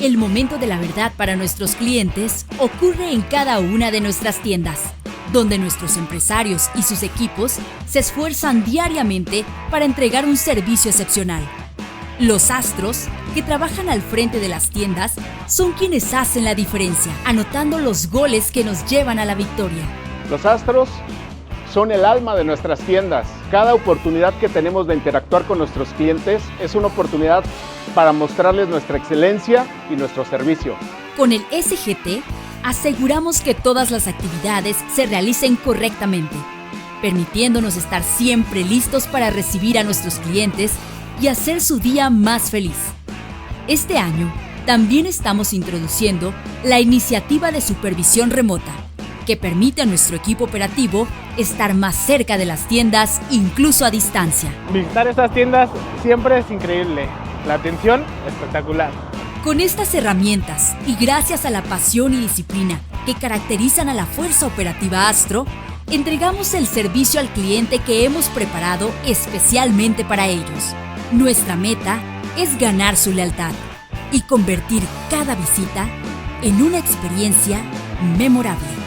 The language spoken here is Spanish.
El momento de la verdad para nuestros clientes ocurre en cada una de nuestras tiendas, donde nuestros empresarios y sus equipos se esfuerzan diariamente para entregar un servicio excepcional. Los astros, que trabajan al frente de las tiendas, son quienes hacen la diferencia, anotando los goles que nos llevan a la victoria. Los astros son el alma de nuestras tiendas. Cada oportunidad que tenemos de interactuar con nuestros clientes es una oportunidad para mostrarles nuestra excelencia y nuestro servicio. Con el SGT, aseguramos que todas las actividades se realicen correctamente, permitiéndonos estar siempre listos para recibir a nuestros clientes y hacer su día más feliz. Este año, también estamos introduciendo la iniciativa de supervisión remota, que permite a nuestro equipo operativo estar más cerca de las tiendas, incluso a distancia. Visitar estas tiendas siempre es increíble. La atención, espectacular. Con estas herramientas y gracias a la pasión y disciplina que caracterizan a la Fuerza Operativa Astro, entregamos el servicio al cliente que hemos preparado especialmente para ellos. Nuestra meta es ganar su lealtad y convertir cada visita en una experiencia memorable.